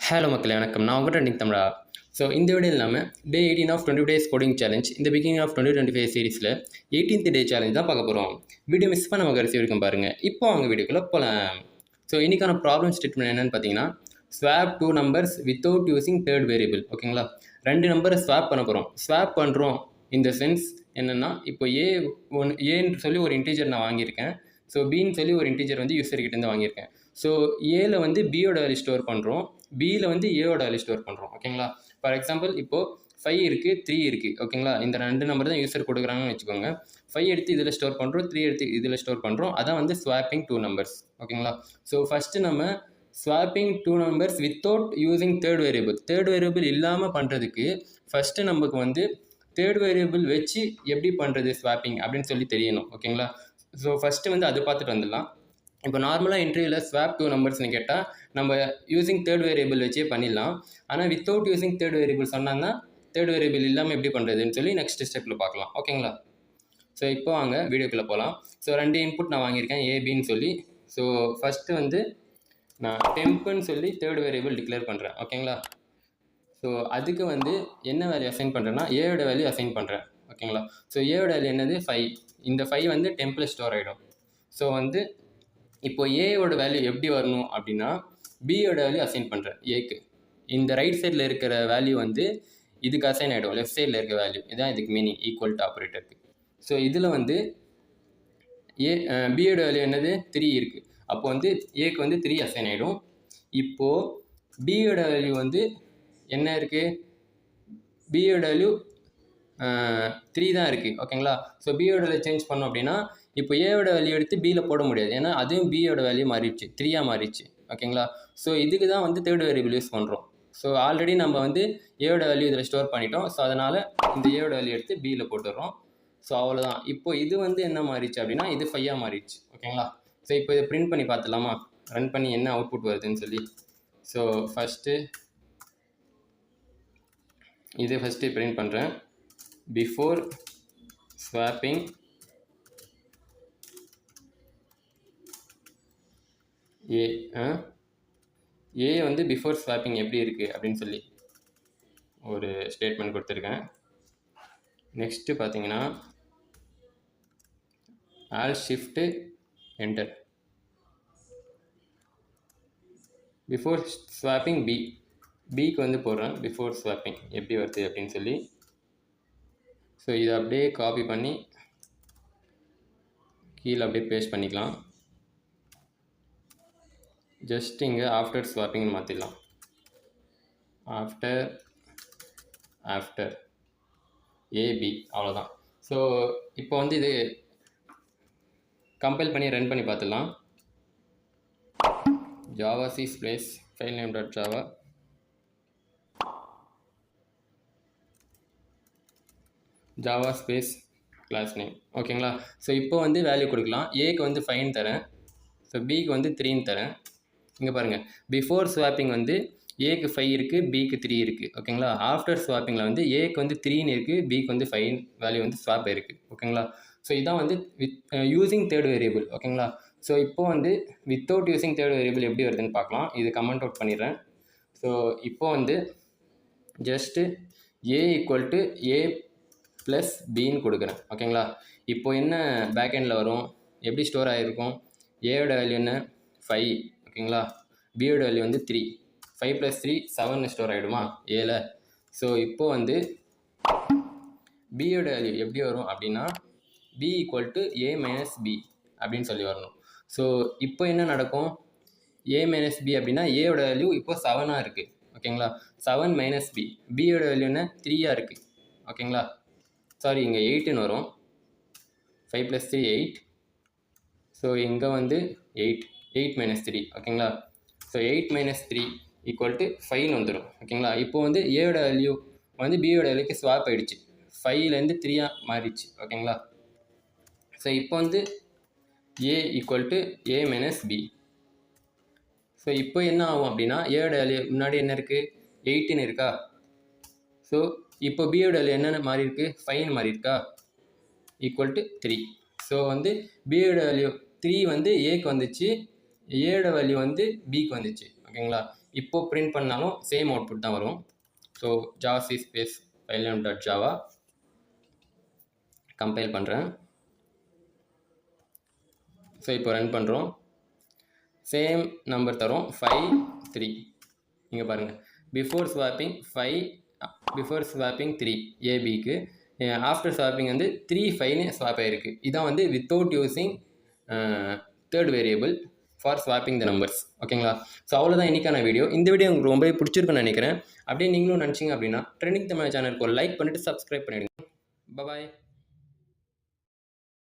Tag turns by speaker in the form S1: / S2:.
S1: Hello மக்களே வணக்கம். நான் உங்கள் ட்ரெண்டிங் தமிழா. ஸோ இந்த வீடியோவில் நம்ம டே 18 ஆஃப் 20 டேஸ் கோடிங் சேலஞ்ச் இந்த பிகினிங் ஆஃப் 2025 சீரிஸில் 18th டே சேலஞ்ச் தான் பார்க்க போகிறோம். வீடியோ மிஸ் பண்ண கடைசி வரைக்கும் பாருங்கள். இப்போ அவங்க வீடியோக்குள்ளே போகலாம். ஸோ இன்றைக்கான ப்ராப்ளம் ஸ்டேட்மெண்ட் என்னென்னு பார்த்தீங்கன்னா, swap 2 numbers without using third variable. ஓகேங்களா, 2 நம்பரை ஸ்வாப் பண்ண போகிறோம். ஸ்வாப் பண்ணுறோம் இந்த சென்ஸ் என்னென்னா, இப்போ ஏன்னு சொல்லி ஒரு இன்டீஜர் நான் வாங்கியிருக்கேன். ஸோ பின்னு சொல்லி ஒரு இன்டீஜர் வந்து யூஸர்கிட்டேருந்து வாங்கியிருக்கேன். ஸோ ஏல வந்து பியோட வேல்யூ ஸ்டோர் பண்ணுறோம், பியில் வந்து ஏவோட வேல்யூ ஸ்டோர் பண்ணுறோம். ஓகேங்களா, ஃபார் எக்ஸாம்பிள் இப்போது 5 இருக்குது, 3 இருக்குது. ஓகேங்களா, இந்த 2 நம்பர் தான் யூஸர் கொடுக்குறாங்கன்னு வச்சுக்கோங்க. 5 எடுத்து இதில் ஸ்டோர் பண்ணுறோம், 3 எடுத்து இதில் ஸ்டோர் பண்ணுறோம். அதான் வந்து ஸ்வாப்பிங் 2 நம்பர்ஸ். ஓகேங்களா, ஸோ ஃபஸ்ட்டு நம்ம swapping 2 numbers without using third variable. Third variable இல்லாமல் பண்ணுறதுக்கு ஃபஸ்ட்டு நமக்கு வந்து தேர்ட் வேரியபிள் வச்சு எப்படி பண்ணுறது ஸ்வாப்பிங் அப்படின்னு சொல்லி தெரியணும். ஓகேங்களா, ஸோ ஃபஸ்ட்டு வந்து அது பார்த்துட்டு வந்துடலாம். இப்போ நார்மலாக இன்டர்வியூவில் ஸ்வாப் 2 நம்பர்ஸ்னு கேட்டால் நம்ம யூஸிங் தேர்ட் வேரியபிள் வச்சே பண்ணிடலாம். ஆனால் வித்தவுட் யூஸிங் தேர்ட் வேரியபிள் சொன்னாங்கன்னா தேர்ட் வேரியபிள் இல்லாமல் எப்படி பண்ணுறதுன்னு சொல்லி நெக்ஸ்ட் ஸ்டெப்பில் பார்க்கலாம். ஓகேங்களா, ஸோ இப்போ வாங்க வீடியோக்குள்ளே போகலாம். ஸோ 2 இன்புட் நான் வாங்கியிருக்கேன், ஏபின்னு சொல்லி. ஸோ ஃபஸ்ட்டு வந்து நான் டெம்ப்புன்னு சொல்லி தேர்ட் வேரியபிள் டிக்ளேர் பண்ணுறேன். ஓகேங்களா, ஸோ அதுக்கு வந்து என்ன வேல்யூ அசைன் பண்ணுறேன்னா ஏயோட வேல்யூ அசைன் பண்ணுறேன். ஓகேங்களா, ஸோ ஏயோட வேல்யூ என்னது 5. இந்த 5 வந்து டெம்பில் ஸ்டோர் ஆகிடும். ஸோ வந்து இப்போ ஏயோட வேல்யூ எப்படி வரணும் அப்படின்னா, பியோட வேல்யூ அசைன் பண்ணுறேன் ஏக்கு. இந்த ரைட் சைடில் இருக்கிற வேல்யூ வந்து இதுக்கு அசைன் ஆகிடும், லெஃப்ட் சைடில் இருக்க வேல்யூ. இதுதான் இதுக்கு மீனிங் ஈக்குவல் டு ஆப்ரேட்டருக்கு. ஸோ இதில் வந்து பியோட வேல்யூ என்னது 3 இருக்குது. அப்போ வந்து ஏக்கு வந்து 3 அசைன் ஆகிடும். இப்போது பியோட வேல்யூ வந்து என்ன இருக்குது, பியோட வேல்யூ 3 தான் இருக்குது. ஓகேங்களா, ஸோ பியோட வேல்யூ சேஞ்ச் பண்ணோம் அப்படின்னா இப்போ ஏவோட வேல்யூ எடுத்து பியில் போட முடியாது, ஏன்னா அதுவும் பியோட வேல்யூ மாறிடுச்சு, 3 மாறிடுச்சு. ஓகேங்களா, ஸோ இதுக்கு தான் வந்து தேர்ட் வேரியபிள் யூஸ் பண்ணுறோம். ஸோ ஆல்ரெடி நம்ம வந்து ஏவோட வேல்யூ இதில் ஸ்டோர் பண்ணிட்டோம். ஸோ அதனால் இந்த ஏவோட வேல்யூ எடுத்து பியில் போட்டுடுறோம். ஸோ அவ்வளோதான். இப்போ இது வந்து என்ன மாறிடுச்சு அப்படின்னா இது 5 மாறிடுச்சு. ஓகேங்களா, ஸோ இப்போ இதை பிரிண்ட் பண்ணி பார்த்துலாமா, ரன் பண்ணி என்ன அவுட்புட் வருதுன்னு சொல்லி. ஸோ ஃபஸ்ட்டு பிரிண்ட் பண்ணுறேன். பிஃபோர் ஸ்வாப்பிங் ஏ வந்து பிஃபோர் ஸ்வாப்பிங் எப்படி இருக்குது அப்படின்னு சொல்லி ஒரு ஸ்டேட்மெண்ட் கொடுத்துருக்கேன். நெக்ஸ்ட்டு பார்த்தீங்கன்னா all shift enter. Before swapping பிக்கு வந்து போடுறேன் பிஃபோர் ஸ்வாப்பிங் எப்படி வருது அப்படின்னு சொல்லி. ஸோ இதை அப்படியே காப்பி பண்ணி கீழே அப்படியே பேஸ்ட் பண்ணிக்கலாம். ஜஸ்ட் இங்கே ஆஃப்டர் ஸ்வாப்பிங்னு மாற்றிடலாம். ஆஃப்டர் ஏபி, அவ்வளோதான். ஸோ இப்போ வந்து இது கம்பைல் பண்ணி ரன் பண்ணி பார்த்துடலாம். Javac space file name dot Java space class name. ஓகேங்களா, ஸோ இப்போ வந்து வேல்யூ கொடுக்கலாம். ஏக்கு வந்து 5 தரேன், ஸோ பிக்கு வந்து 3 தரேன். இங்கே பாருங்கள், பிஃபோர் ஸ்வாப்பிங் வந்து ஏக்கு 5 இருக்குது, பிக்கு 3 இருக்குது. ஓகேங்களா, ஆஃப்டர் ஸ்வாப்பிங்கில் வந்து ஏக்கு வந்து 3 இருக்குது, பிக்கு வந்து 5 வேல்யூ வந்து ஸ்வாப் இருக்குது. ஓகேங்களா, ஸோ இதான் வந்து யூஸிங் தேர்ட் வேரியபிள். ஓகேங்களா, ஸோ இப்போ வந்து வித்தவுட் யூஸிங் தேர்ட் வேரியபிள் எப்படி வருதுன்னு பார்க்கலாம். இது கமெண்ட் அவுட் பண்ணிடுறேன். ஸோ இப்போ வந்து just A equal to A plus பின்னு கொடுக்குறேன். ஓகேங்களா, இப்போ என்ன பேக்எண்டில் வரும், எப்படி ஸ்டோர் ஆகிருக்கும், ஏயோட வேல்யூ என்ன 5. ஓகேங்களா, பியோட வேல்யூ வந்து 3. 5 + 3 7 ஸ்டோர் ஆகிடுமா ஏல. ஸோ இப்போ வந்து பியோட வேல்யூ எப்படி வரும் அப்படின்னா B equal to A minus B அப்படின்னு சொல்லி வரணும். ஸோ இப்போ என்ன நடக்கும், ஏ மைனஸ் பி அப்படின்னா ஏயோட வேல்யூ இப்போ 7 இருக்குது. ஓகேங்களா, 7 மைனஸ் பி, பியோட வேல்யூ என்ன 3 இருக்குது. ஓகேங்களா, சாரி இங்கே 8ன்னு வரும். 5 + 3 8. ஸோ இங்கே வந்து 8 மைனஸ் 3. ஓகேங்களா, ஸோ 8 மைனஸ் 3 ஈக்குவல் டு 5ன்னு வந்துடும். ஓகேங்களா, இப்போ வந்து ஏயோட வேல்யூ வந்து பியோட வேல்யூக்கு ஸ்வாப் ஆகிடுச்சு, 5லேருந்து 3 மாறிடுச்சு. ஓகேங்களா, ஸோ இப்போ வந்து A equal to A minus B. So இப்போ என்ன ஆகும் அப்படின்னா ஏயோட வேல்யூ முன்னாடி என்ன இருக்குது 8ன்னு இருக்கா. ஸோ இப்போ பியோட வேல்யூ என்னென்ன மாறி இருக்குது 5ன்னு மாறி இருக்கா, ஈக்குவல் டு 3. ஸோ வந்து பியோட வேல்யூ 3 வந்து ஏக்கு வந்துச்சு, ஏயோட வேல்யூ வந்து பிக்கு வந்துச்சு. ஓகேங்களா, இப்போது பிரிண்ட் பண்ணாலும் சேம் அவுட்புட் தான் வரும். So javac space file name dot java compile பண்ணுறேன். ஸோ இப்போ ரன் பண்ணுறோம். சேம் நம்பர் தரும் 5 3. இங்கே பாருங்கள், பிஃபோர் ஸ்வாப்பிங் 5 பிஃபோர் ஸ்வாப்பிங் 3 ஏபிக்கு, ஆஃப்டர் ஸ்வாப்பிங் வந்து 3 5ன்னு ஸ்வாப் ஆகிருக்கு. இதான் வந்து without using third variable for swapping the numbers. ஓகேங்களா? ஸோ அவ்வளோதான் இன்றைக்கான வீடியோ. இந்த வீடியோ உங்களுக்கு ரொம்பவே பிடிச்சிருக்குன்னு நினைக்கிறேன். அப்படியே நீங்களும் நினச்சிங்க அப்படின்னா ட்ரெண்டிங் தமிழ் சேனலுக்கு ஒரு லைக் பண்ணிவிட்டு சப்ஸ்கிரைப் பண்ணிவிடுங்க. பாய்.